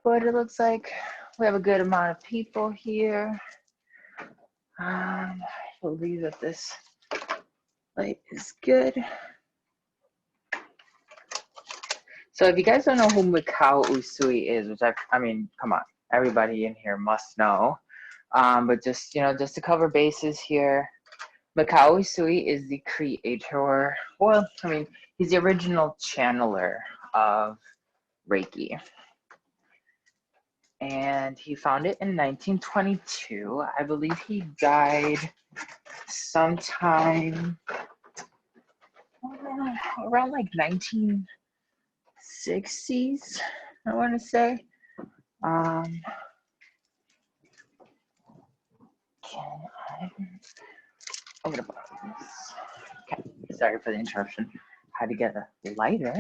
But it looks like we have a good amount of people here. I believe that this light is good. So if you guys don't know who MIKAO USUI is, which I mean, come on, everybody in here must know. But just to cover bases here, MIKAO USUI is the creator. Well, I mean, he's the original channeler of Reiki. And he found it in 1922. I believe he died sometime around like 1960s, I want to say. I'm gonna pause this. Okay, sorry for the interruption. Had to get a lighter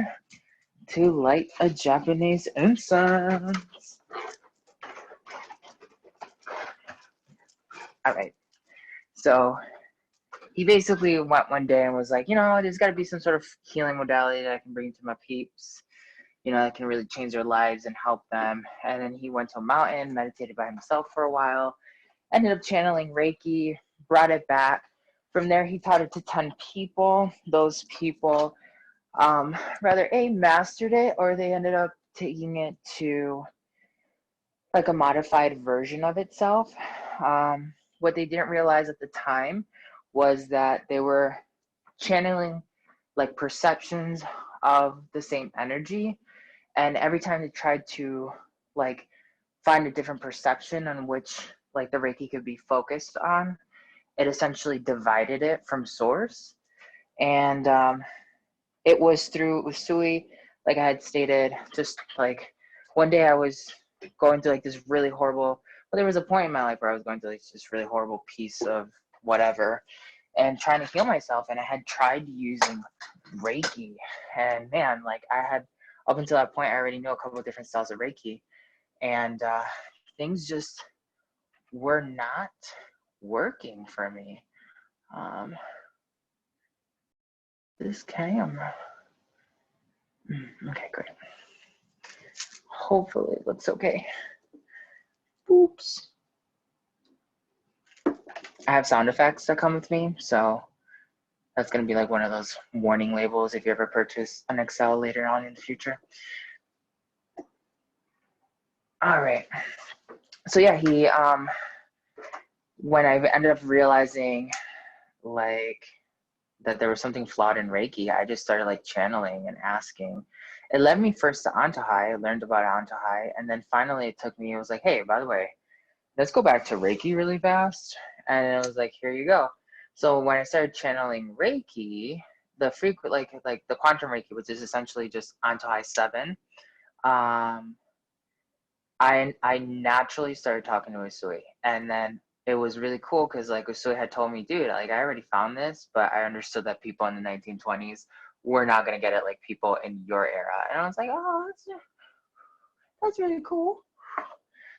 to light a Japanese incense. All right, so he basically went one day and was like, there's got to be some sort of healing modality that I can bring to my peeps, that can really change their lives and help them. And then he went to a mountain, meditated by himself for a while, ended up channeling Reiki, brought it back. From there, he taught it to 10 people. Those people rather mastered it, or they ended up taking it to like a modified version of itself. What they didn't realize at the time was that they were channeling like perceptions of the same energy, and every time they tried to like find a different perception on which like the Reiki could be focused on, it essentially divided it from source. And it was through Usui, like I had stated, just like one day I was going through like this really horrible, there was a point in my life where I was going through like this really horrible piece of whatever and trying to heal myself. And I had tried using Reiki, and man, like I had, up until that point, I already knew a couple of different styles of Reiki, and things just were not working for me. This camera. Okay, great. Hopefully it looks okay. Oops. I have sound effects that come with me, so that's going to be like one of those warning labels if you ever purchase an Excel later on in the future. All right. So yeah, he, when I ended up realizing like that there was something flawed in Reiki, I just started like channeling and asking. It led me first to Antojai. I learned about Antojai, and then finally it took me, it was like, hey, by the way, let's go back to Reiki really fast. And it was like, here you go. So when I started channeling Reiki, the frequent, like the Quantum Reiki, which is essentially just Antojai 7, I naturally started talking to Usui. And then it was really cool because like Usui had told me, dude, like I already found this, but I understood that people in the 1920s were not going to get it like people in your era. And I was like, oh, that's really cool.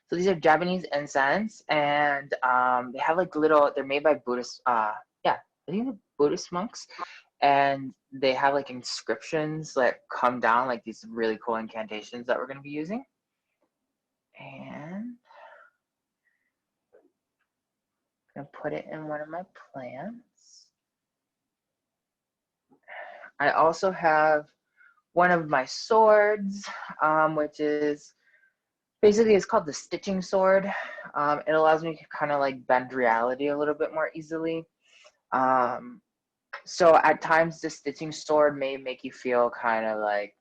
So these are Japanese incense, and they have like little, they're made by Buddhist, I think they're Buddhist monks, and they have like inscriptions that come down, like these really cool incantations that we're going to be using. And I'm going to put it in one of my plants. I also have one of my swords, which is basically, it's called the stitching sword. It allows me to kind of like bend reality a little bit more easily. So at times the stitching sword may make you feel kind of like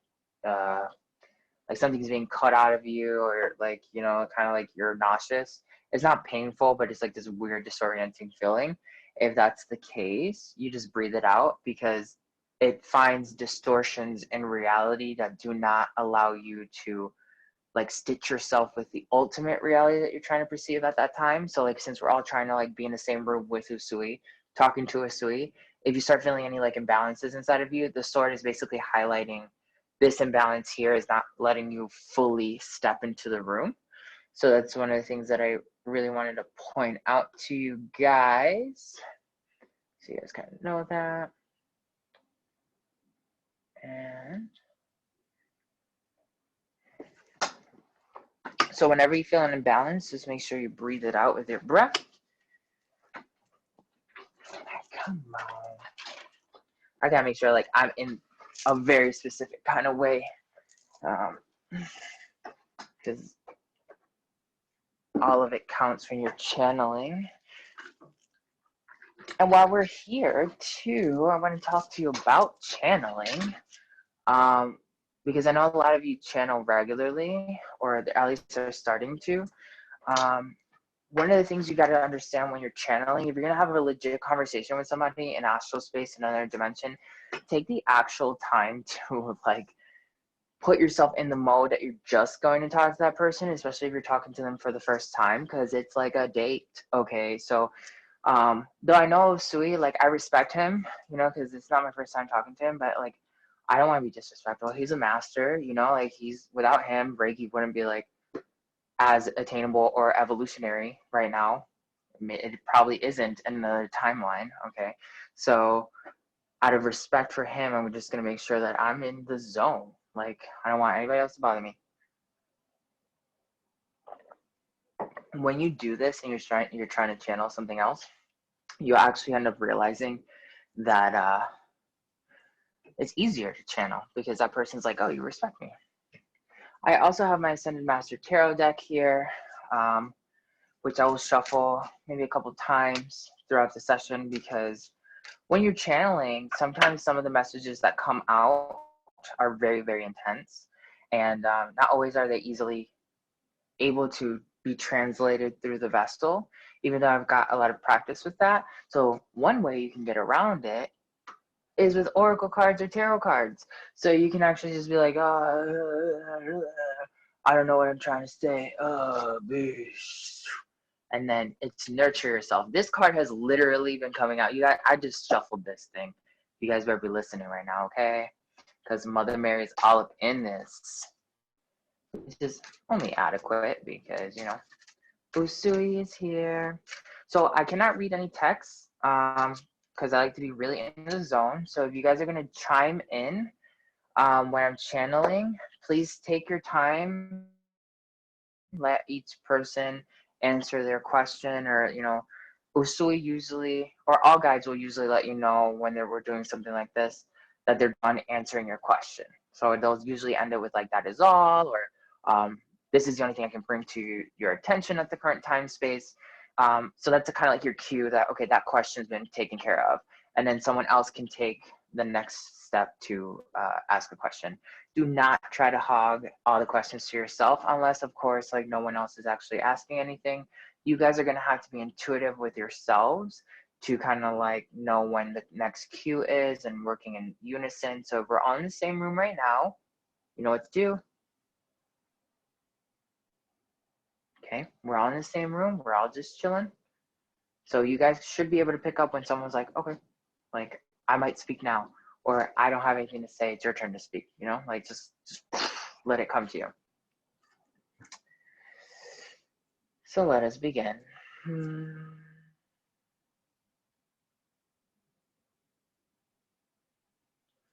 something's being cut out of you, or like, kind of like you're nauseous. It's not painful, but it's like this weird disorienting feeling. If that's the case, you just breathe it out, because it finds distortions in reality that do not allow you to like stitch yourself with the ultimate reality that you're trying to perceive at that time. So like, since we're all trying to like be in the same room with Usui, talking to Usui, if you start feeling any like imbalances inside of you, the sword is basically highlighting this imbalance here is not letting you fully step into the room. So that's one of the things that I really wanted to point out to you guys, so you guys kind of know that. And So whenever you feel an imbalance, just make sure you breathe it out with your breath. Come on. I gotta make sure like I'm in a very specific kind of way. Because all of it counts when you're channeling. And while we're here too, I want to talk to you about channeling. Because I know a lot of you channel regularly, or at least are starting to. One of the things you got to understand when you're channeling, if you're going to have a legit conversation with somebody in astral space, in another dimension, take the actual time to like put yourself in the mode that you're just going to talk to that person, especially if you're talking to them for the first time, because it's like a date. Okay, so though I know Usui, like I respect him, you know, because it's not my first time talking to him, but like I don't want to be disrespectful. He's a master, you know, like without him, Reiki wouldn't be like as attainable or evolutionary right now. It probably isn't in the timeline. Okay, so out of respect for him, I'm just gonna make sure that I'm in the zone. Like I don't want anybody else to bother me. When you do this and you're trying to channel something else, you actually end up realizing that it's easier to channel because that person's like, oh, you respect me. I also have my Ascended Master Tarot deck here, which I will shuffle maybe a couple times throughout the session, because when you're channeling, sometimes some of the messages that come out are very, very intense, and not always are they easily able to be translated through the vessel, even though I've got a lot of practice with that. So one way you can get around it is with oracle cards or tarot cards. So you can actually just be like, oh, I don't know what I'm trying to say. And then it's nurture yourself. This card has literally been coming out. You guys, I just shuffled this thing. You guys better be listening right now, okay? Because Mother Mary is all up in this. Which is only adequate because, you know, Usui is here. So I cannot read any text because I like to be really in the zone. So if you guys are going to chime in when I'm channeling, please take your time. Let each person answer their question, or, you know, Usui usually, or all guides will usually let you know when we're doing something like this, that they're done answering your question. So they'll usually end it with like, that is all, or this is the only thing I can bring to your attention at the current time space. So that's kind of like your cue that, okay, that question's been taken care of. And then someone else can take the next step to ask a question. Do not try to hog all the questions to yourself, unless, of course, like no one else is actually asking anything. You guys are going to have to be intuitive with yourselves to kind of like know when the next cue is and working in unison. So if we're all in the same room right now, you know what to do. Okay, we're all in the same room. We're all just chilling. So you guys should be able to pick up when someone's like, okay, like I might speak now, or I don't have anything to say. It's your turn to speak, you know, like just let it come to you. So let us begin.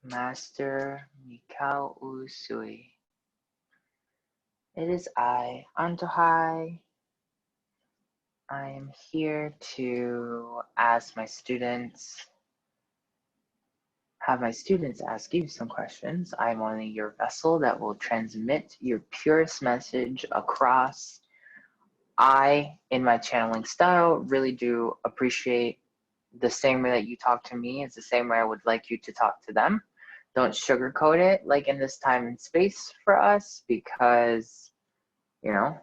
Master MIKAO USUI. It is I, Antojai. I am here to ask my students, have my students ask you some questions. I'm only your vessel that will transmit your purest message across. I, in my channeling style, really do appreciate the same way that you talk to me is the same way I would like you to talk to them. Don't sugarcoat it like in this time and space for us, because, you know,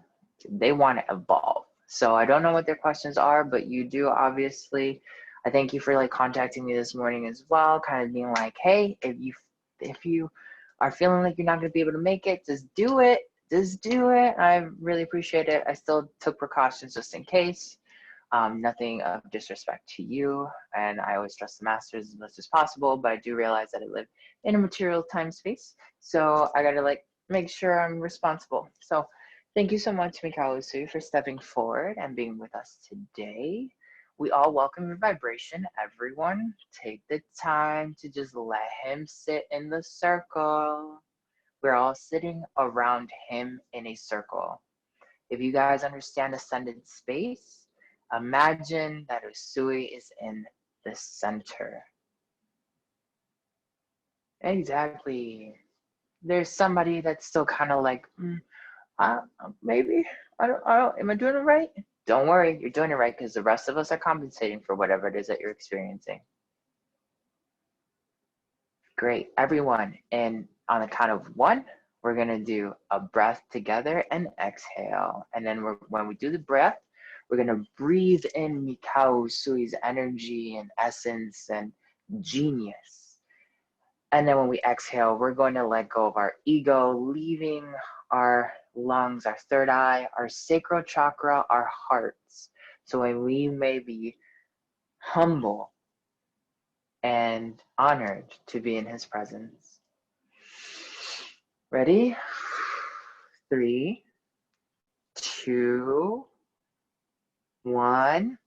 they want to evolve. So I don't know what their questions are, but you do obviously. I thank you for like contacting me this morning as well, kind of being like, hey, if you are feeling like you're not going to be able to make it, just do it. Just do it. I really appreciate it. I still took precautions just in case. Nothing of disrespect to you, and I always trust the masters as much as possible, but I do realize that I live in a material time space, so I gotta like make sure I'm responsible. So thank you so much, MIKAO USUI, for stepping forward and being with us today. We all welcome your vibration. Everyone, take the time to just let him sit in the circle. We're all sitting around him in a circle. If you guys understand ascended space, imagine that Usui is in the center. Exactly. There's somebody that's still kind of like, maybe, I don't, am I doing it right? Don't worry, you're doing it right, because the rest of us are compensating for whatever it is that you're experiencing. Great, everyone. And on the count of 1, we're gonna do a breath together and exhale. And then when we do the breath, we're gonna breathe in MIKAO USUI's energy and essence and genius. And then when we exhale, we're going to let go of our ego, leaving our lungs, our third eye, our sacral chakra, our hearts. So when we may be humble and honored to be in his presence. Ready? 3, 2, 1.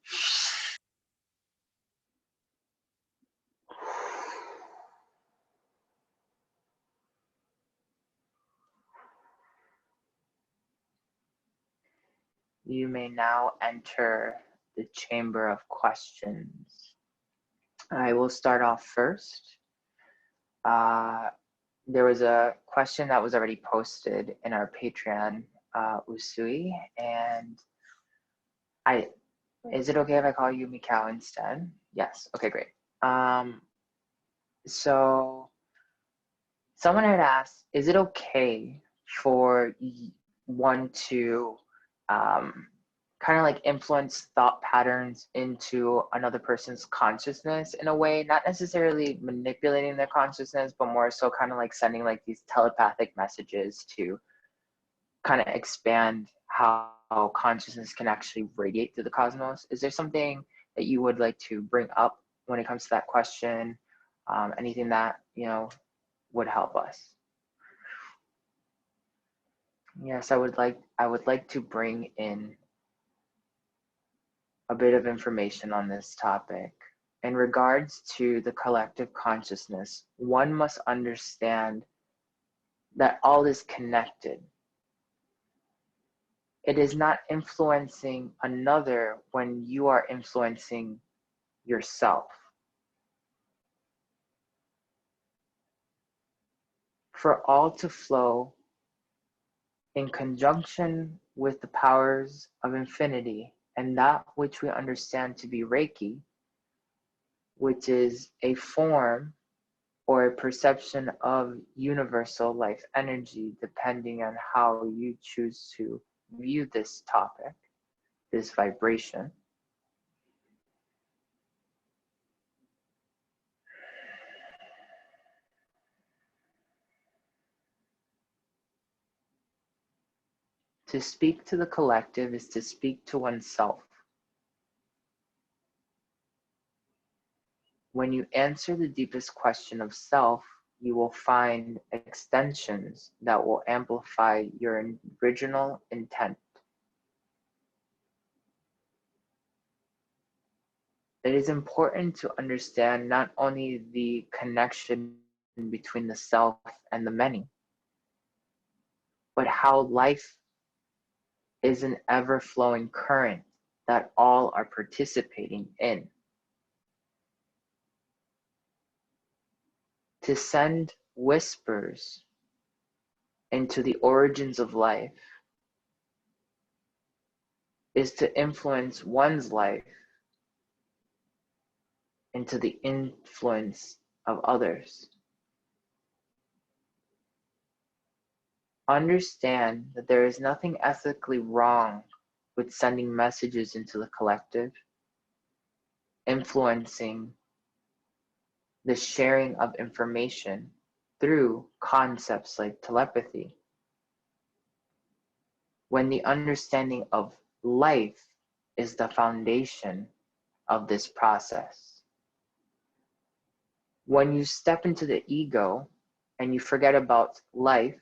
You may now enter the chamber of questions. I will start off first. There was a question that was already posted in our Patreon, Usui, and is it okay if I call you MIKAO instead? Yes, okay, great. So someone had asked, is it okay for one to kind of like influence thought patterns into another person's consciousness in a way, not necessarily manipulating their consciousness, but more so kind of like sending like these telepathic messages to kind of expand how consciousness can actually radiate through the cosmos? Is there something that you would like to bring up when it comes to that question? Anything that, would help us? Yes, I would like to bring in a bit of information on this topic. In regards to the collective consciousness, one must understand that all is connected. It is not influencing another when you are influencing yourself. For all to flow in conjunction with the powers of infinity and that which we understand to be Reiki, which is a form or a perception of universal life energy, depending on how you choose to view this topic, this vibration. To speak to the collective is to speak to oneself. When you answer the deepest question of self, you will find extensions that will amplify your original intent. It is important to understand not only the connection between the self and the many, but how life is an ever-flowing current that all are participating in. To send whispers into the origins of life is to influence one's life into the influence of others. Understand that there is nothing ethically wrong with sending messages into the collective, influencing the sharing of information through concepts like telepathy. When the understanding of life is the foundation of this process. When you step into the ego and you forget about life,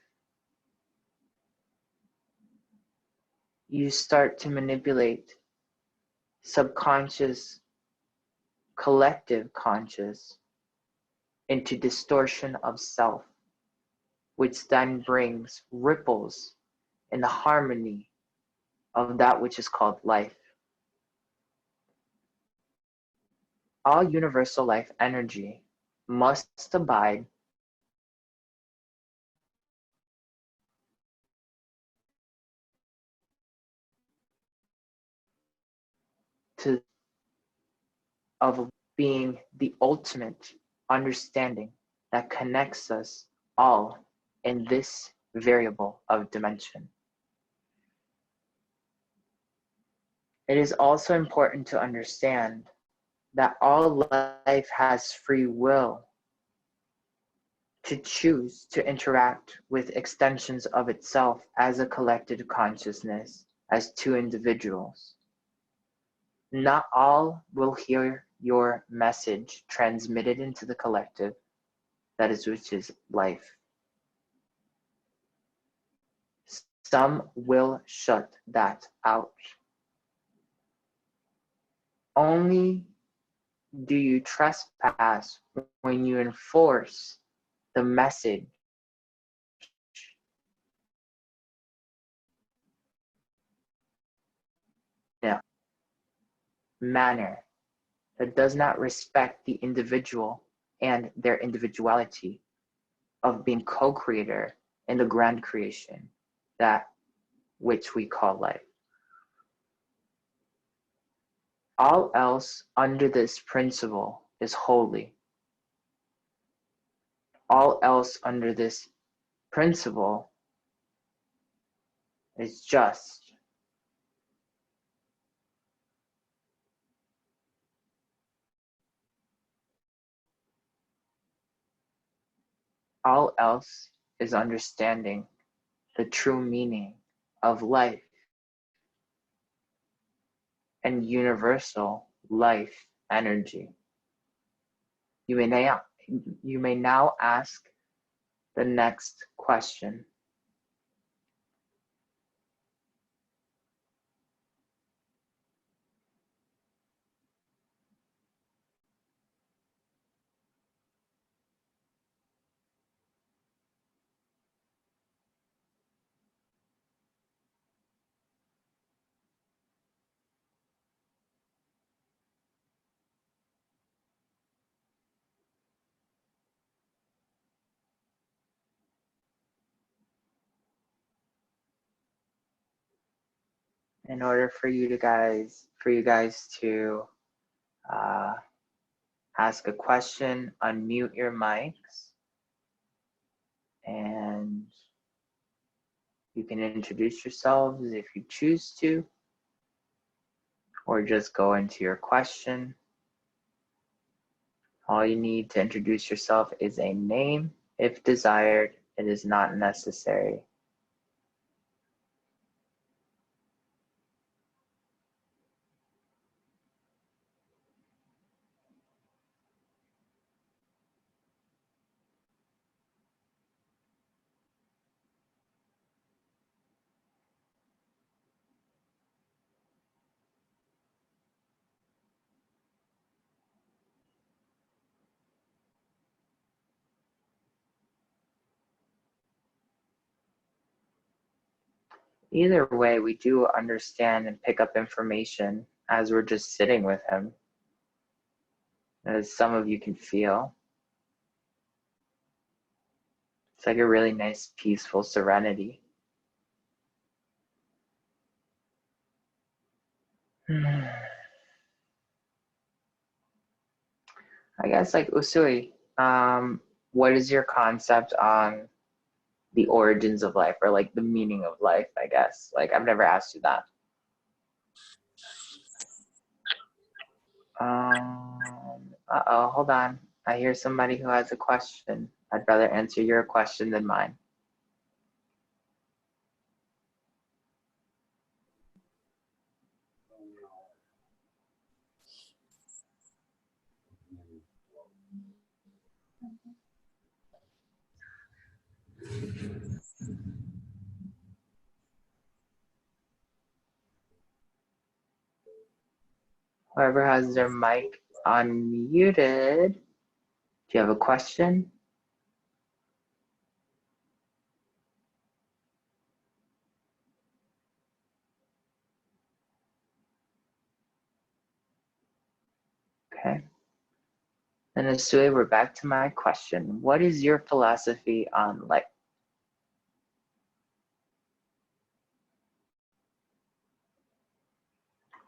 you start to manipulate subconscious, collective conscious into distortion of self, which then brings ripples in the harmony of that which is called life. All universal life energy must abide to of being the ultimate understanding that connects us all in this variable of dimension. It is also important to understand that all life has free will to choose to interact with extensions of itself as a collective consciousness, as two individuals. Not all will hear your message transmitted into the collective, that is, which is life. Some will shut that out. Only do you trespass when you enforce the message in a manner that does not respect the individual and their individuality of being co-creator in the grand creation, that which we call life. All else under this principle is holy. All else under this principle is just. All else is understanding the true meaning of life and universal life energy. You may now ask the next question. In order for you guys to ask a question, unmute your mics, and you can introduce yourselves if you choose to, or just go into your question. All you need to introduce yourself is a name. If desired, it is not necessary. Either way, we do understand and pick up information as we're just sitting with him, as some of you can feel. It's like a really nice, peaceful serenity. I guess, like, Usui, what is your concept on the origins of life, or like the meaning of life, I guess? Like, I've never asked you that. Uh-oh, hold on. I hear somebody who has a question. I'd rather answer your question than mine. Whoever has their mic unmuted, do you have a question? Okay. And Usui, we're back to my question. What is your philosophy on life?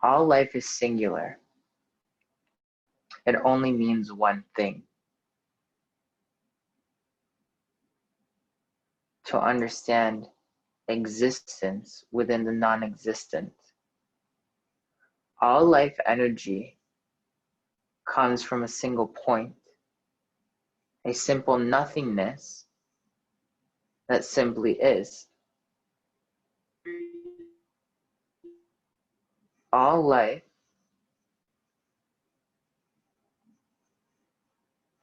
All life is singular. It only means one thing. To understand existence within the non-existent. All life energy comes from a single point, a simple nothingness that simply is. All life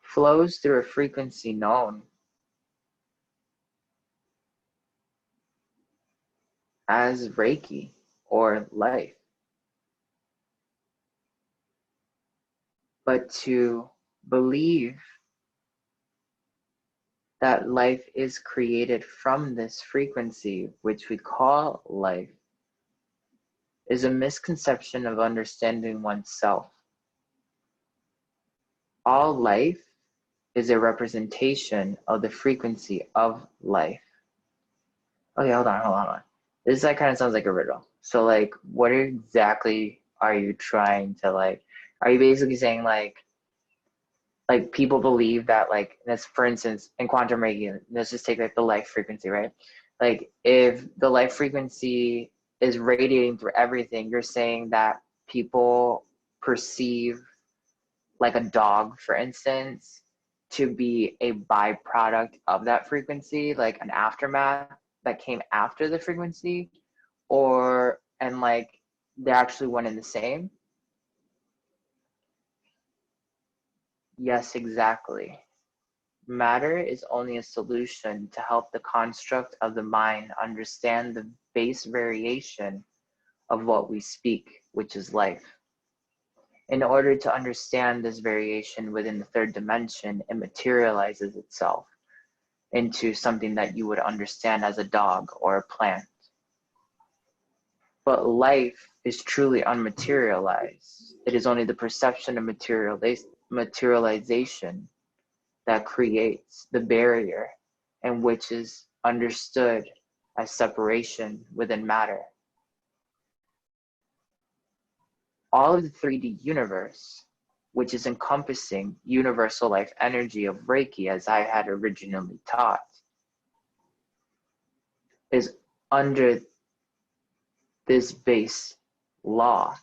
flows through a frequency known as Reiki or life. But to believe that life is created from this frequency, which we call life, is a misconception of understanding oneself. All life is a representation of the frequency of life. Okay, hold on. This like kind of sounds like a riddle. So like, what exactly are you trying to like, are you basically saying like people believe that like, this, for instance, in quantum Reiki, let's just take like the life frequency, right? Like if the life frequency is radiating through everything, you're saying that people perceive like a dog, for instance, to be a byproduct of that frequency, like an aftermath that came after the frequency, or, and like they're actually one and the same? Yes, exactly. Matter is only a solution to help the construct of the mind understand the base variation of what we speak, which is life. In order to understand this variation within the third dimension, it materializes itself into something that you would understand as a dog or a plant. But life is truly unmaterialized. It is only the perception of materialization that creates the barrier, and which is understood as separation within matter. All of the 3D universe, which is encompassing universal life energy of Reiki as I had originally taught, is under this base law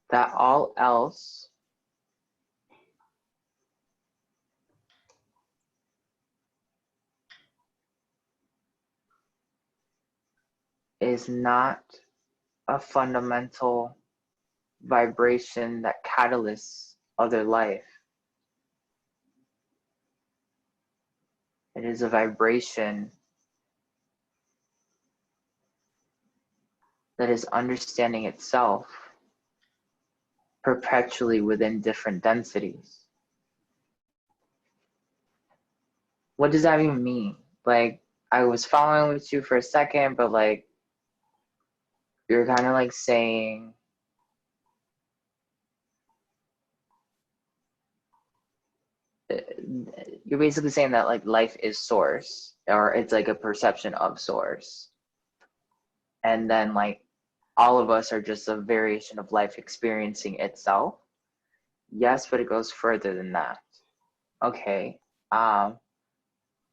that all else is not a fundamental vibration that catalysts other life. It is a vibration that is understanding itself perpetually within different densities. What does that even mean? Like, I was following with you for a second, but like, you're kind of like saying, you're basically saying that like life is source, or it's like a perception of source. And then like all of us are just a variation of life experiencing itself. Yes, but it goes further than that. Okay.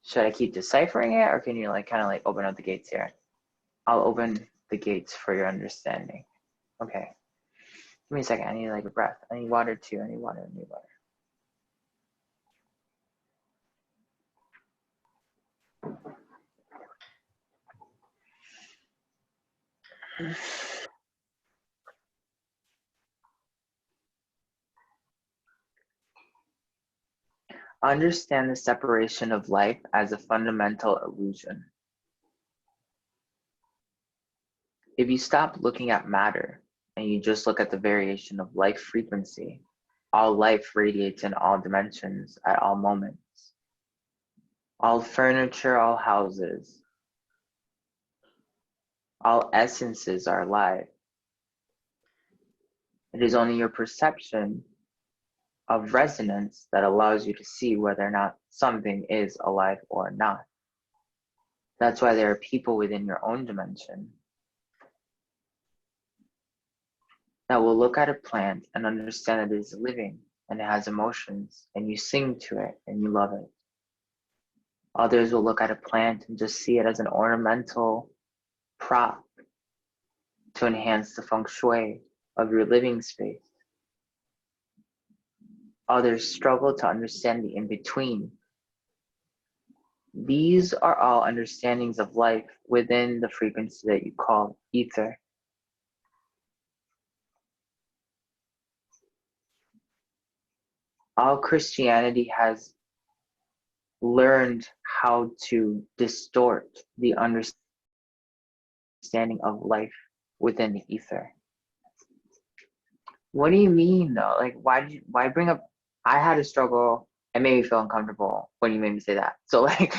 Should I keep deciphering it, or can you like kind of like open up the gates here? I'll open the gates for your understanding. Okay. Give me a second. I need like a breath. I need water too. I need water. Understand the separation of life as a fundamental illusion. If you stop looking at matter and you just look at the variation of life frequency, all life radiates in all dimensions at all moments. All furniture, all houses, all essences are alive. It is only your perception of resonance that allows you to see whether or not something is alive or not. That's why there are people within your own dimension that will look at a plant and understand that it is living and it has emotions, and you sing to it and you love it. Others will look at a plant and just see it as an ornamental prop to enhance the feng shui of your living space. Others struggle to understand the in-between. These are all understandings of life within the frequency that you call ether. All Christianity has learned how to distort the understanding of life within the ether. What do you mean though? Like, why bring up, I had a struggle, it made me feel uncomfortable when you made me say that. So like,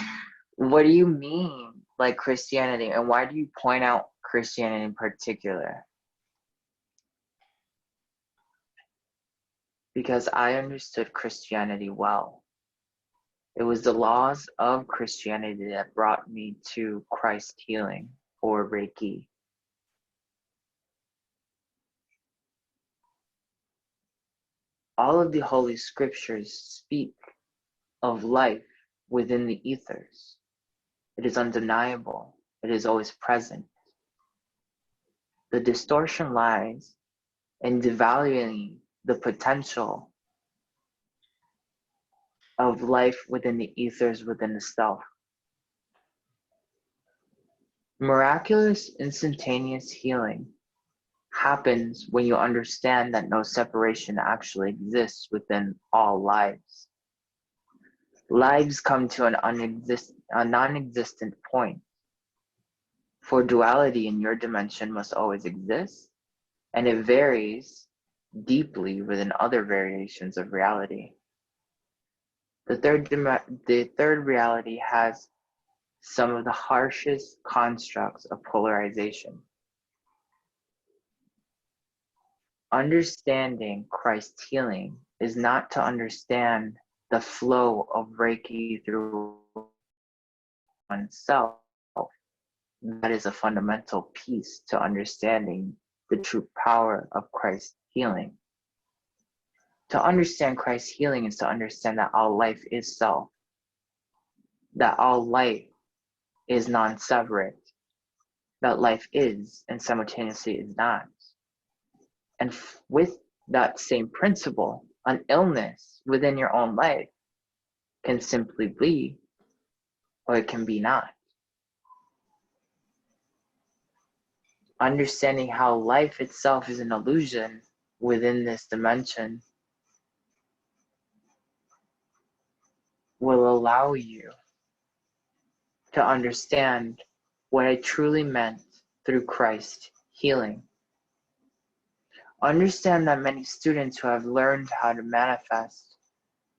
what do you mean, like Christianity, and why do you point out Christianity in particular? Because I understood Christianity well. It was the laws of Christianity that brought me to Christ healing or Reiki. All of the Holy Scriptures speak of life within the ethers. It is undeniable. It is always present. The distortion lies in devaluing the potential of life within the ethers within the self. Miraculous, instantaneous healing happens when you understand that no separation actually exists within all lives. Lives come to a non-existent point. For duality in your dimension must always exist, and it varies deeply within other variations of reality. The third reality has some of the harshest constructs of polarization. Understanding Christ's healing is not to understand the flow of Reiki through oneself. That is a fundamental piece to understanding the true power of Christ's healing. To understand Christ's healing is to understand that all life is self, that all life is non-separate, that life is and simultaneously is not. And with that same principle, an illness within your own life can simply be, or it can be not. Understanding how life itself is an illusion within this dimension will allow you to understand what I truly meant through Christ healing. Understand that many students who have learned how to manifest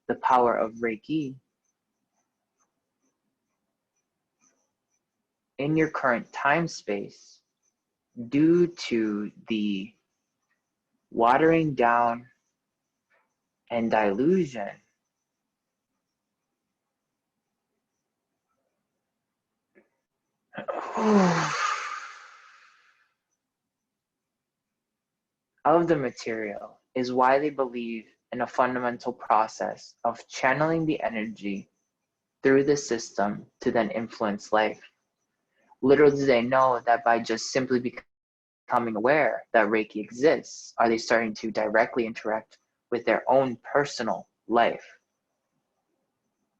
the power of Reiki in your current time space, due to the watering down and dilution of the material, is why they believe in a fundamental process of channeling the energy through the system to then influence life. Little do they know that by just simply becoming aware that Reiki exists, are they starting to directly interact with their own personal life.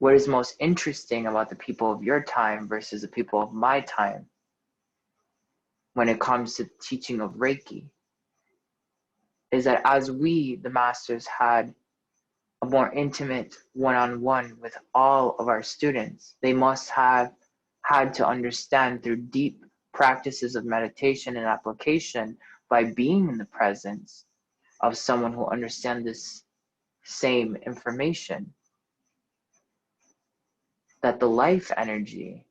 What is most interesting about the people of your time versus the people of my time when it comes to teaching of Reiki is that as we, the masters, had a more intimate one-on-one with all of our students, they must have had to understand through deep practices of meditation and application by being in the presence of someone who understands this same information, that the life energy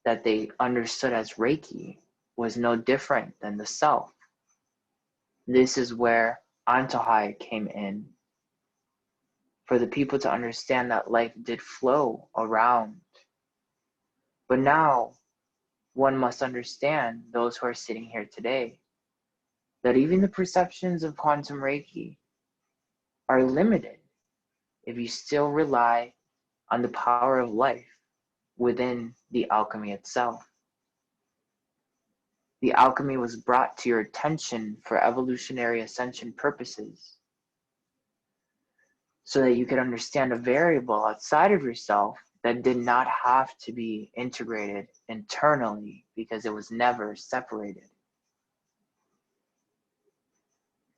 that they understood as Reiki was no different than the self. This is where Antojai came in for the people to understand that life did flow around. But now one must understand, those who are sitting here today, that even the perceptions of quantum Reiki are limited if you still rely on the power of life within the alchemy itself. The alchemy was brought to your attention for evolutionary ascension purposes, so that you could understand a variable outside of yourself that did not have to be integrated internally because it was never separated.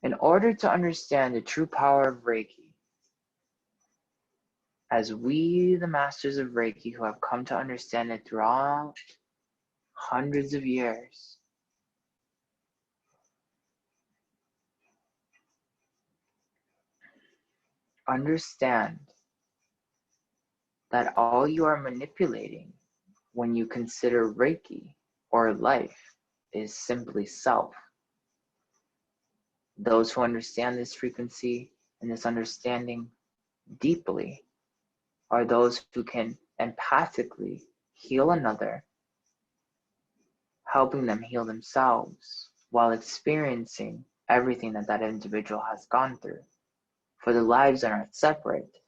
In order to understand the true power of Reiki, as we, the masters of Reiki, who have come to understand it throughout hundreds of years, understand that all you are manipulating when you consider Reiki or life is simply self. Those who understand this frequency and this understanding deeply are those who can empathically heal another, helping them heal themselves while experiencing everything that that individual has gone through. For the lives are not separate,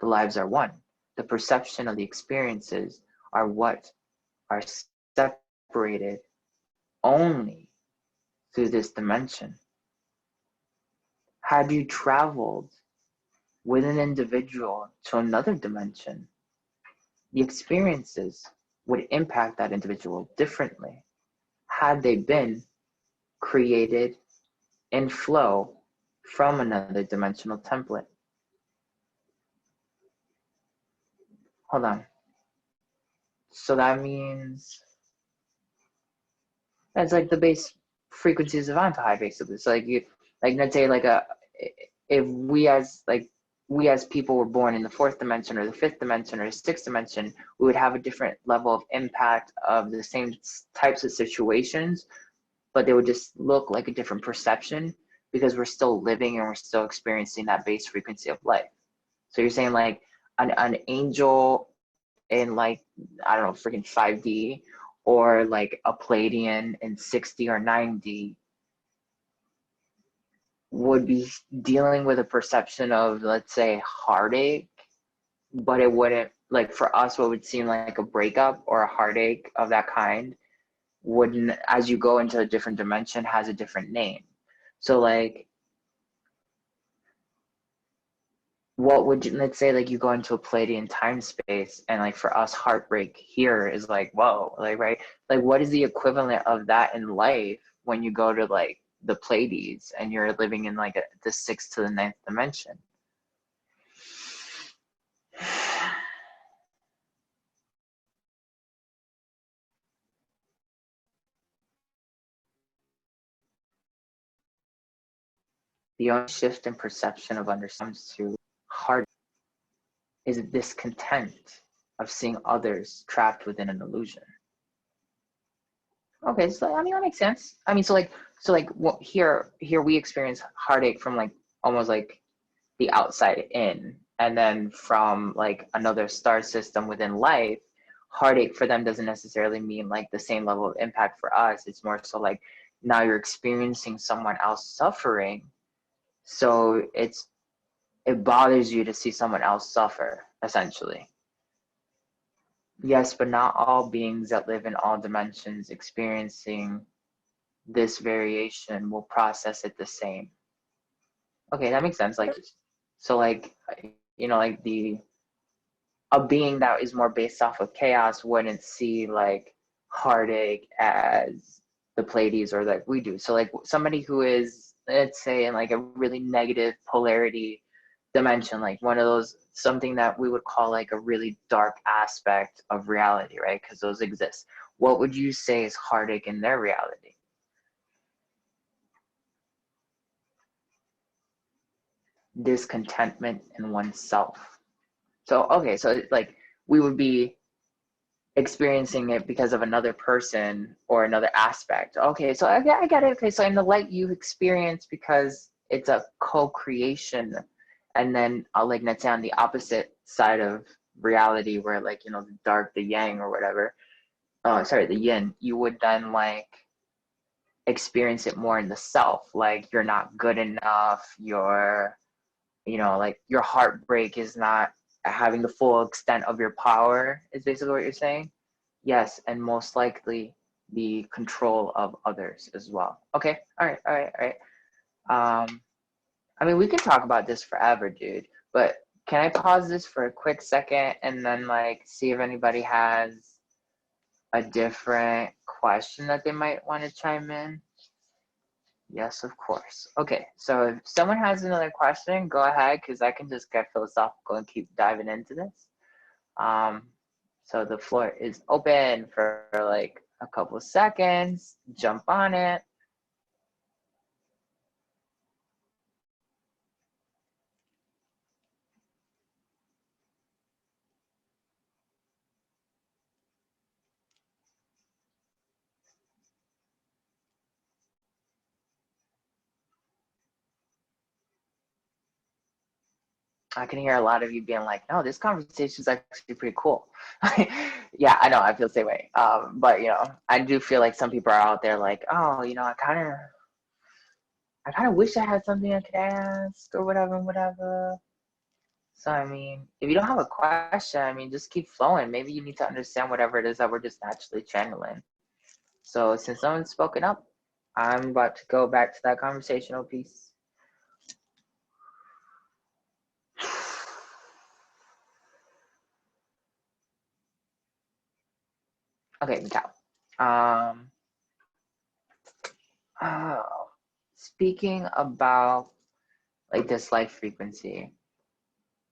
the lives are one. The perception of the experiences are what are separated only through this dimension. Had you traveled with an individual to another dimension, the experiences would impact that individual differently had they been created in flow from another dimensional template. Hold on. So that means that's like the base frequencies of Antojai, basically. So like you, like let's say if we as people were born in the fourth dimension or the fifth dimension or the sixth dimension, we would have a different level of impact of the same types of situations, but they would just look like a different perception because we're still living and we're still experiencing that base frequency of life. So you're saying like an angel in like, I don't know, freaking 5D, or like a Palladian in 6D or 9D would be dealing with a perception of, let's say, heartache, but it wouldn't, like for us, what would seem like a breakup or a heartache of that kind wouldn't, as you go into a different dimension, has a different name. So like, what would you, let's say like you go into a Palladian time space and like for us heartbreak here is like, whoa, like, right? Like what is the equivalent of that in life when you go to like the Pleiades and you're living in like the 6th to the 9th dimension? The only shift in perception of understanding to heart is a discontent of seeing others trapped within an illusion. Okay, so I mean that makes sense. I mean, so like what here we experience heartache from like almost like the outside in, and then from like another star system within life, heartache for them doesn't necessarily mean like the same level of impact for us. It's more so like now you're experiencing someone else suffering, so it bothers you to see someone else suffer, essentially. Yes, but not all beings that live in all dimensions experiencing this variation will process it the same. Okay, that makes sense. Like, so like, you know, like a being that is more based off of chaos wouldn't see like heartache as the Pleiades or like we do. So like somebody who is, let's say, in like a really negative polarity dimension, like one of those, something that we would call like a really dark aspect of reality, right? Because those exist. What would you say is heartache in their reality? Discontentment in oneself. So, okay, so like we would be experiencing it because of another person or another aspect. Okay, so I get it. Okay, so in the light you experience because it's a co-creation. And then like, let's say on the opposite side of reality, where like, you know, the dark, the yang or whatever, sorry, the yin, you would then like experience it more in the self, like you're not good enough, you're, you know, like your heartbreak is not having the full extent of your power, is basically what you're saying. Yes, and most likely the control of others as well. Okay, all right, all right, all right. I mean, we could talk about this forever, dude, but can I pause this for a quick second and then like see if anybody has a different question that they might want to chime in? Yes, of course. Okay, so if someone has another question, go ahead, because I can just get philosophical and keep diving into this. So the floor is open for like a couple seconds. Jump on it. I can hear a lot of you being like, no, this conversation is actually pretty cool. Yeah, I know, I feel the same way. But you know, I do feel like some people are out there like, oh, you know, I kind of wish I had something I could ask or whatever, whatever. So I mean, if you don't have a question, I mean, just keep flowing. Maybe you need to understand whatever it is that we're just naturally channeling. So since someone's spoken up, I'm about to go back to that conversational piece. Okay, MIKAO. Speaking about like this life frequency,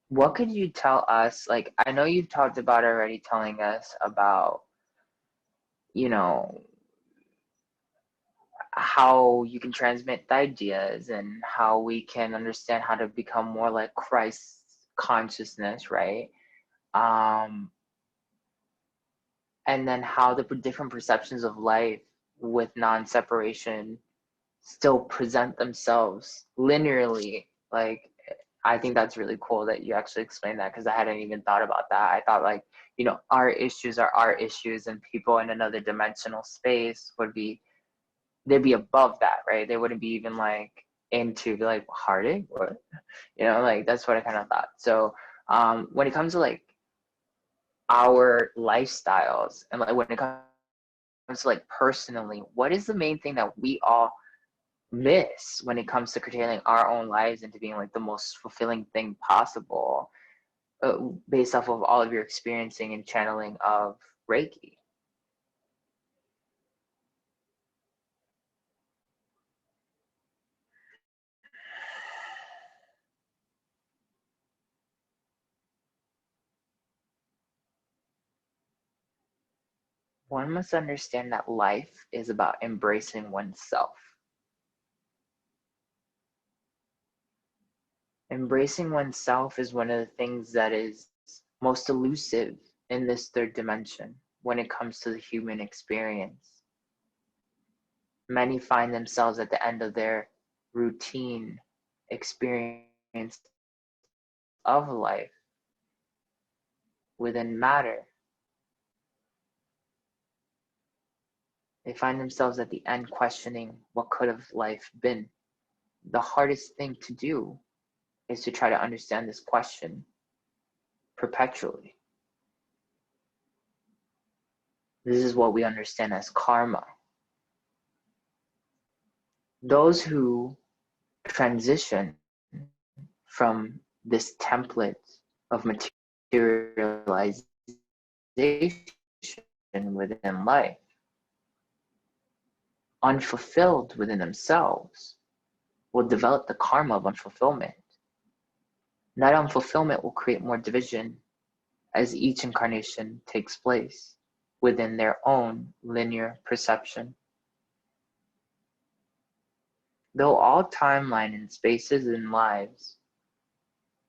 what could you tell us? Like, I know you've talked about already telling us about, you know, how you can transmit the ideas and how we can understand how to become more like Christ's consciousness, right? Um, and then how the different perceptions of life with non-separation still present themselves linearly. Like, I think that's really cool that you actually explained that, because I hadn't even thought about that. I thought like, you know, our issues are our issues and people in another dimensional space would be, they'd be above that, right? They wouldn't be even like into be like heartache, what? You know, like that's what I kind of thought. So when it comes to like our lifestyles and like when it comes to like personally, what is the main thing that we all miss when it comes to curtailing our own lives into being like the most fulfilling thing possible, based off of all of your experiencing and channeling of Reiki? One must understand that life is about embracing oneself. Embracing oneself is one of the things that is most elusive in this third dimension when it comes to the human experience. Many find themselves at the end of their routine experience of life within matter. They find themselves at the end questioning what could have life been. The hardest thing to do is to try to understand this question perpetually. This is what we understand as karma. Those who transition from this template of materialization within life, unfulfilled within themselves, will develop the karma of unfulfillment. That unfulfillment will create more division as each incarnation takes place within their own linear perception. Though all timeline and spaces and lives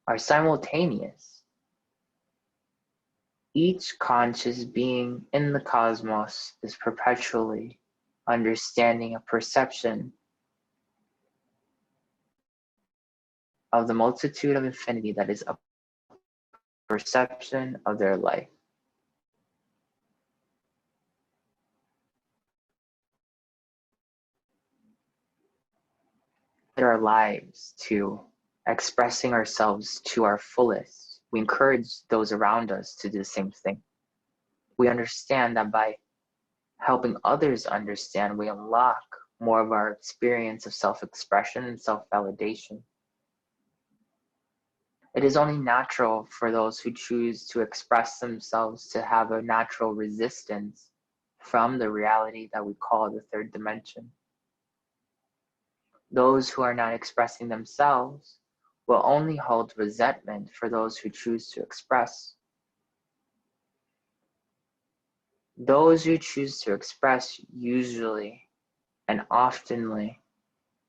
are simultaneous, each conscious being in the cosmos is perpetually understanding a perception of the multitude of infinity that is a perception of their life. Our lives to expressing ourselves to our fullest. We encourage those around us to do the same thing. We understand that by helping others understand, we unlock more of our experience of self-expression and self-validation. It is only natural for those who choose to express themselves to have a natural resistance from the reality that we call the third dimension. Those who are not expressing themselves will only hold resentment for those who choose to express. Those who choose to express usually and oftenly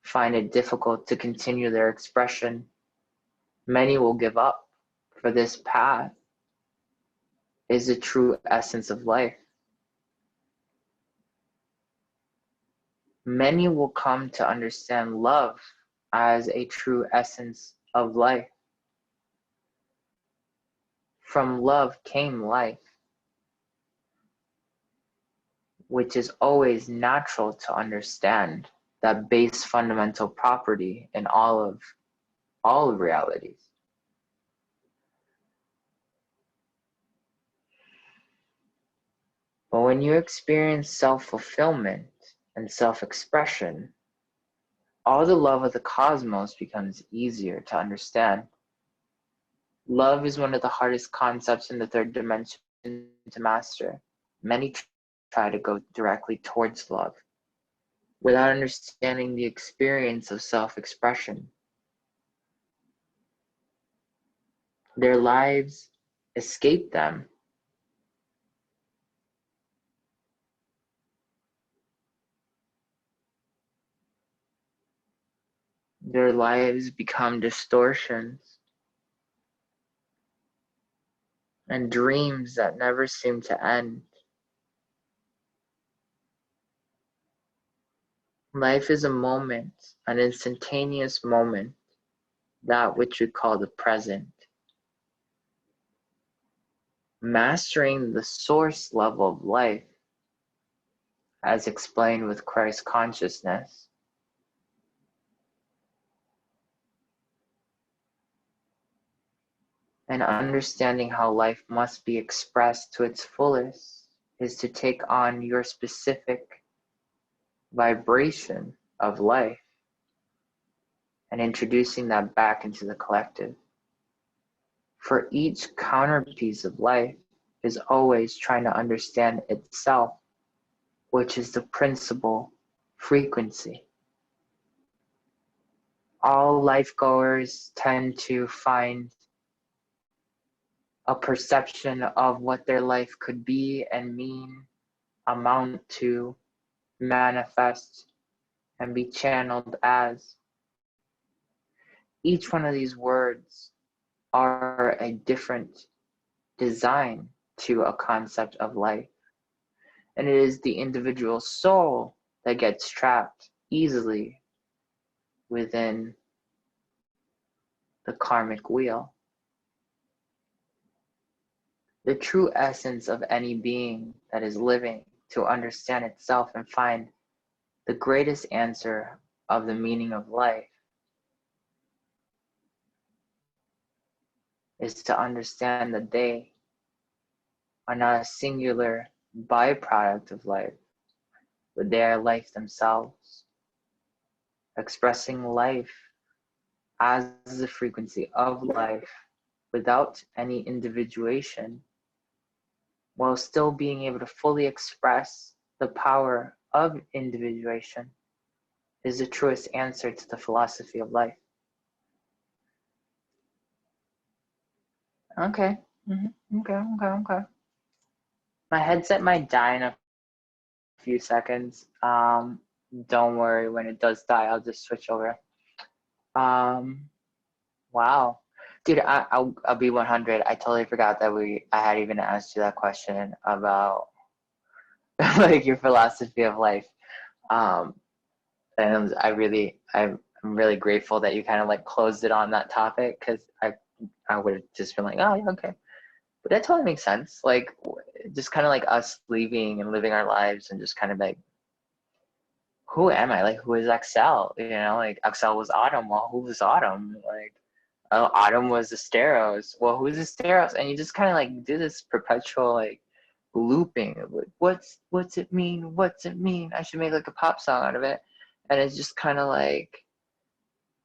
find it difficult to continue their expression. Many will give up, for this path is the true essence of life. Many will come to understand love as a true essence of life. From love came life, which is always natural to understand, that base fundamental property in all of realities. But when you experience self-fulfillment and self-expression, all the love of the cosmos becomes easier to understand. Love is one of the hardest concepts in the third dimension to master. Many try to go directly towards love without understanding the experience of self-expression. Their lives escape them. Their lives become distortions and dreams that never seem to end. Life is a moment, an instantaneous moment, that which we call the present. Mastering the source level of life, as explained with Christ consciousness, and understanding how life must be expressed to its fullest, is to take on your specific vibration of life and introducing that back into the collective. For each counterpiece of life is always trying to understand itself, which is the principal frequency. All life goers tend to find a perception of what their life could be and mean, amount to, manifest, and be channeled as. Each one of these words are a different design to a concept of life. And it is the individual soul that gets trapped easily within the karmic wheel. The true essence of any being that is living to understand itself and find the greatest answer of the meaning of life is to understand that they are not a singular byproduct of life, but they are life themselves, expressing life as the frequency of life without any individuation, while still being able to fully express the power of individuation, is the truest answer to the philosophy of life. Okay. Okay. My headset might die in a few seconds. Don't worry, when it does die, I'll just switch over. Wow. Dude, I'll be 100. I totally forgot that I had even asked you that question about like your philosophy of life. And I'm really grateful that you kind of like closed it on that topic, because I would have just been like, oh yeah, okay. But that totally makes sense. Like, just kind of like us leaving and living our lives and just kind of like, who am I? Like, who is Axel? You know, like Axel was Autumn. Well, who was Autumn? Like, oh, Autumn was the Steros. Well, who's the Steros? And you just kind of like do this perpetual like looping of like, what's it mean? What's it mean? I should make like a pop song out of it. And it's just kind of like,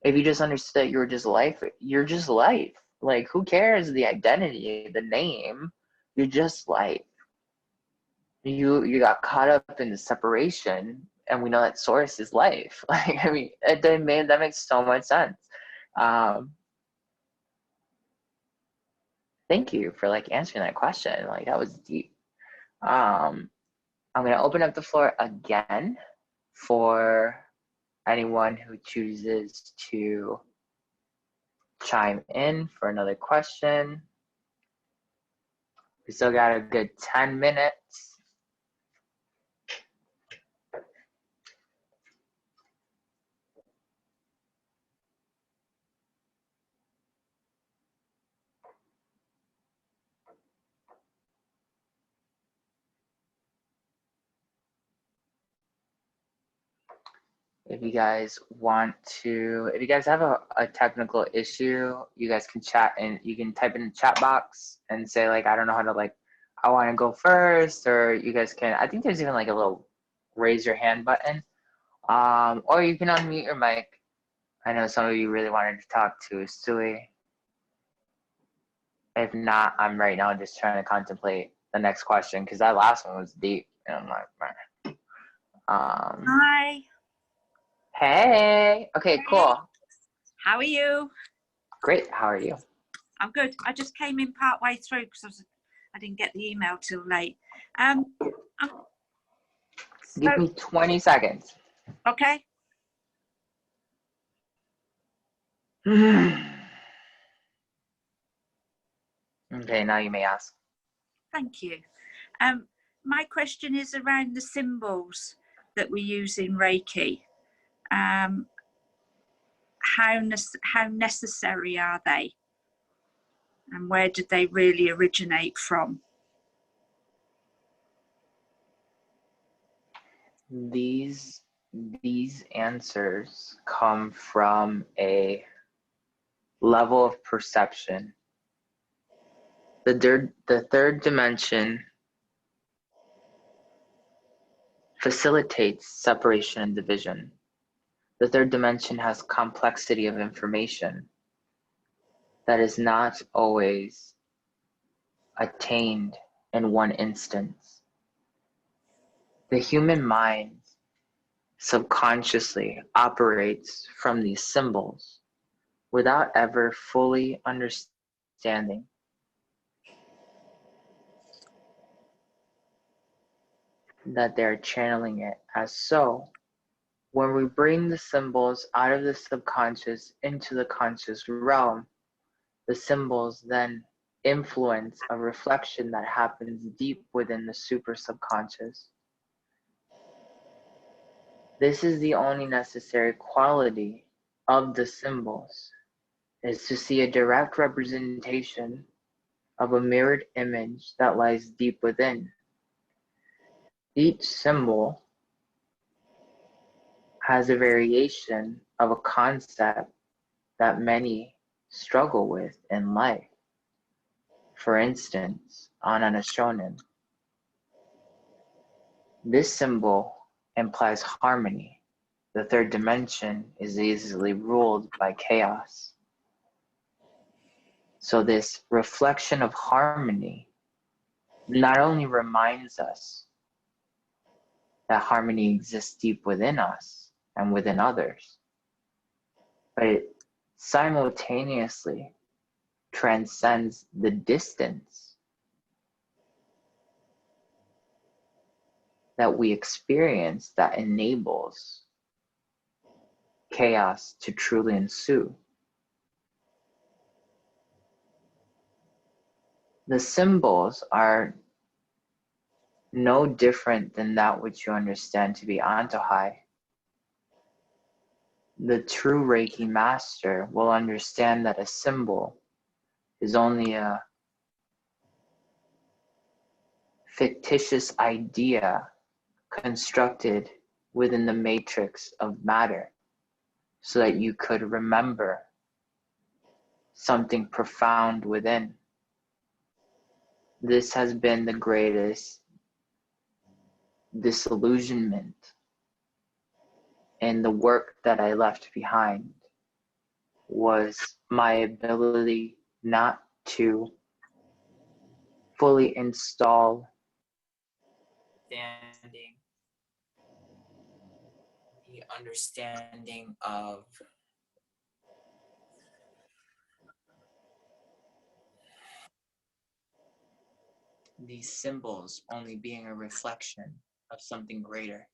if you just understood that you're just life, you're just life. Like, who cares the identity, the name? You're just life. You got caught up in the separation, and we know that source is life. Like, I mean, that makes so much sense. Thank you for like answering that question. Like, that was deep. I'm gonna open up the floor again for anyone who chooses to chime in for another question. We still got a good 10 minutes. If you guys have a technical issue, you guys can chat, and you can type in the chat box and say like, I don't know how to, like, I want to go first, or you guys can, I think there's even like a little raise your hand button, or you can unmute your mic. I know some of you really wanted to talk to Usui. If not, I'm right now just trying to contemplate the next question, because that last one was deep, and I'm like, Hi. Hey. Okay, cool. How are you? Great. How are you? I'm good. I just came in part way through because I didn't get the email till late. Give me 20 seconds. Okay. Okay, now you may ask. Thank you. My question is around the symbols that we use in Reiki. How necessary are they? And where did they really originate from? These answers come from a level of perception. The third dimension facilitates separation and division. The third dimension has complexity of information that is not always attained in one instance. The human mind subconsciously operates from these symbols without ever fully understanding. That they're channeling it as so. When we bring the symbols out of the subconscious into the conscious realm, the symbols then influence a reflection that happens deep within the super subconscious. This is the only necessary quality of the symbols, is to see a direct representation of a mirrored image that lies deep within. Each symbol has a variation of a concept that many struggle with in life. For instance, Anana Shonen. This symbol implies harmony. The third dimension is easily ruled by chaos. So this reflection of harmony not only reminds us that harmony exists deep within us and within others, but it simultaneously transcends the distance that we experience that enables chaos to truly ensue. The symbols are no different than that which you understand to be Antojai. the true Reiki master will understand that a symbol is only a fictitious idea constructed within the matrix of matter so that you could remember something profound within. This has been the greatest disillusionment in the work that I left behind, was my ability not to fully install the understanding of these symbols only being a reflection of something greater.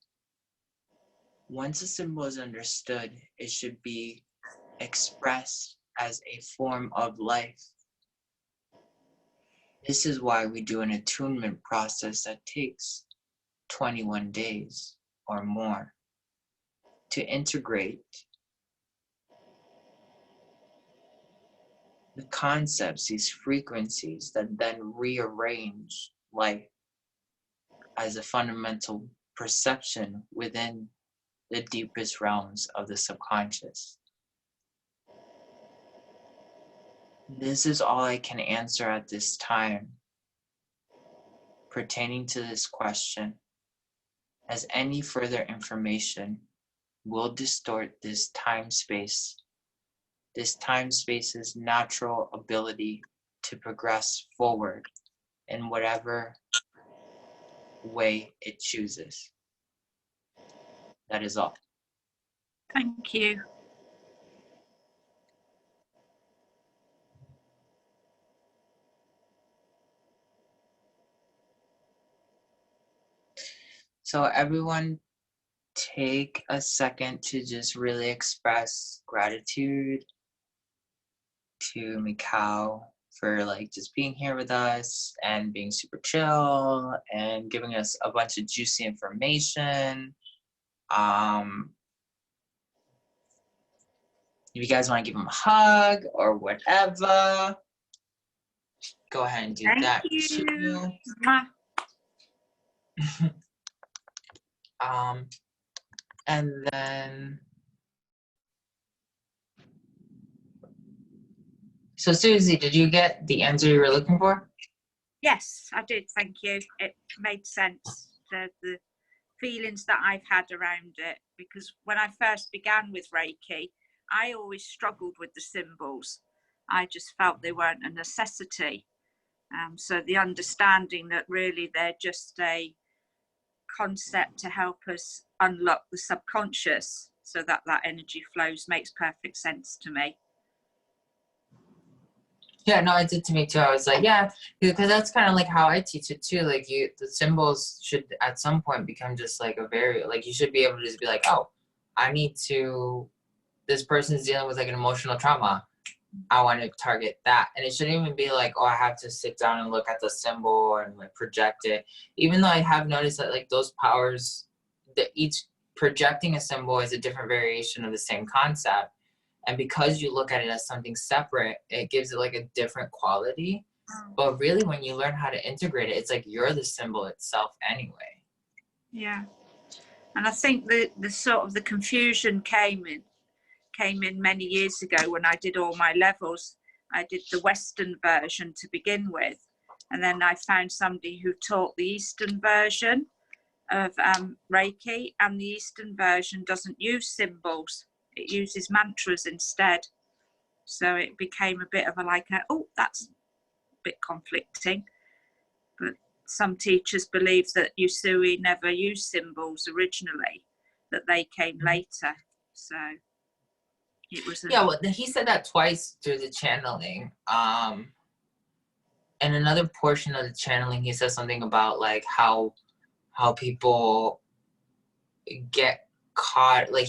Once a symbol is understood, it should be expressed as a form of life. This is why we do an attunement process that takes 21 days or more to integrate the concepts, these frequencies that then rearrange life as a fundamental perception within the deepest realms of the subconscious. This is all I can answer at this time pertaining to this question, as any further information will distort this time-space's natural ability to progress forward in whatever way it chooses. That is all. Thank you. So everyone take a second to just really express gratitude to MIKAO for like just being here with us and being super chill and giving us a bunch of juicy information. If you guys want to give him a hug or whatever, go ahead and do that too. And then, so Susie, did you get the answer you were looking for? Yes, I did. Thank you. It made sense. The feelings that I've had around it, because when I first began with Reiki, I always struggled with the symbols. I just felt they weren't a necessity. So the understanding that really they're just a concept to help us unlock the subconscious so that that energy flows makes perfect sense to me. Yeah, no, it did to me too. I was like, yeah, because that's kind of like how I teach it too. Like the symbols should at some point become just like a very, like you should be able to just be like, oh, I need to, this person's dealing with like an emotional trauma. I want to target that. And it shouldn't even be like, oh, I have to sit down and look at the symbol and like project it. Even though I have noticed that like those powers, that each projecting a symbol is a different variation of the same concept. And because you look at it as something separate, it gives it like a different quality. But really, when you learn how to integrate it, it's like you're the symbol itself anyway. Yeah. And I think the sort of the confusion came in many years ago when I did all my levels. I did the Western version to begin with. And then I found somebody who taught the Eastern version of Reiki, and the Eastern version doesn't use symbols. It uses mantras instead. So it became a bit of a like, oh, that's a bit conflicting. But some teachers believe that Usui never used symbols originally, that they came later. So it was yeah, well, he said that twice through the channeling. And another portion of the channeling, he says something about like how people get caught, like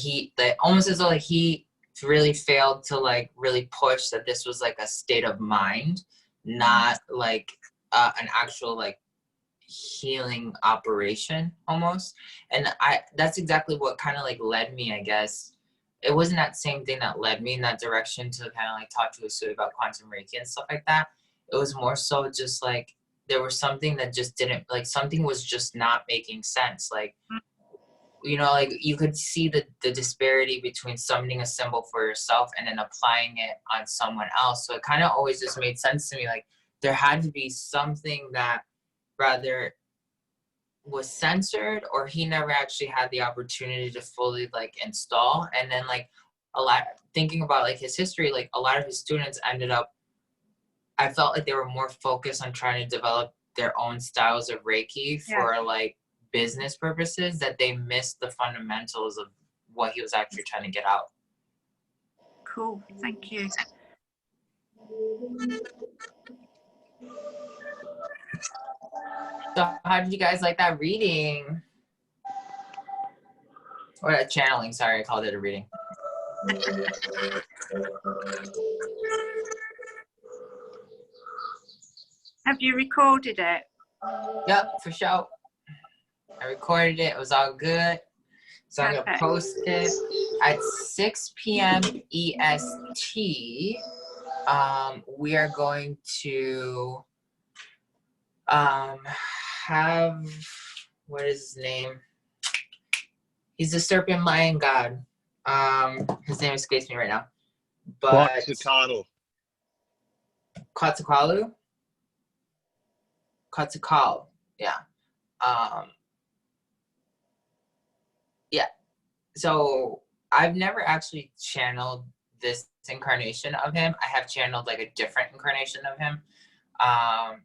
almost as though like he really failed to like really push that this was like a state of mind, not like an actual like healing operation almost. And that's exactly what kind of like led me, I guess, it wasn't that same thing that led me in that direction to kind of like talk to Usui about quantum Reiki and stuff like that. It was more so just like there was something that just didn't, like something was just not making sense. Like, you know, like you could see the disparity between summoning a symbol for yourself and then applying it on someone else. So it kind of always just made sense to me. Like there had to be something that rather was censored, or he never actually had the opportunity to fully like install. And then like a lot, thinking about like his history, like a lot of his students ended up, I felt like they were more focused on trying to develop their own styles of Reiki for like business purposes, that they missed the fundamentals of what he was actually trying to get out. Cool, thank you. So how did you guys like that reading? Or that channeling, sorry, I called it a reading. Have you recorded it? Yep, for sure. I recorded it, it was all good. So I'm gonna post it at 6 p.m. EST. We are going to have, what is his name? He's the serpent Mayan god. His name escapes me right now. But Quetzalcoatl. Quetzalcoatl, yeah. Yeah. So I've never actually channeled this incarnation of him. I have channeled like a different incarnation of him.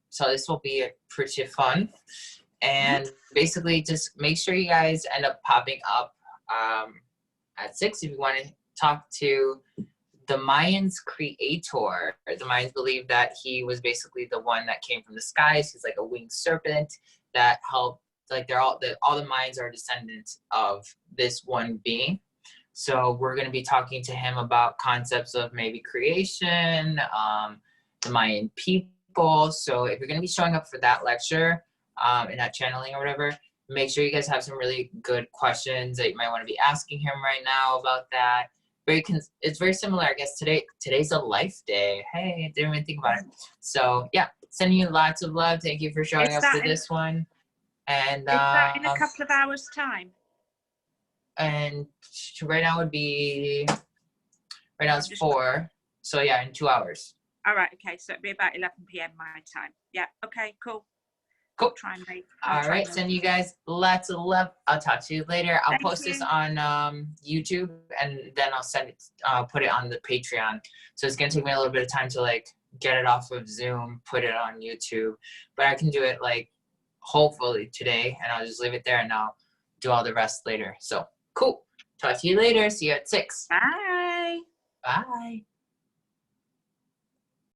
So this will be pretty fun. And basically just make sure you guys end up popping up at 6 if you want to talk to the Mayans' creator. The Mayans believe that he was basically the one that came from the skies. He's like a winged serpent that helped, like all the Mayans are descendants of this one being. So we're going to be talking to him about concepts of maybe creation, the Mayan people. So if you're going to be showing up for that lecture and that channeling or whatever, make sure you guys have some really good questions that you might want to be asking him right now about that. It's very similar, I guess. Today's a life day. Hey, didn't even think about it. So yeah, sending you lots of love. Thank you for showing up for this one. And is that in a couple of hours time? And right now would be, right now it's 4. So yeah, in 2 hours. All right, okay, so it'll be about 11 p.m. my time. Yeah, okay, cool. Cool. Try and make. All right, send you guys lots of love. I'll talk to you later. I'll post this on YouTube, and then I'll send it, put it on the Patreon. So it's gonna take me a little bit of time to like get it off of Zoom, put it on YouTube, but I can do it like hopefully today, and I'll just leave it there, and I'll do all the rest later. So cool. Talk to you later. See you at 6. Bye. Bye.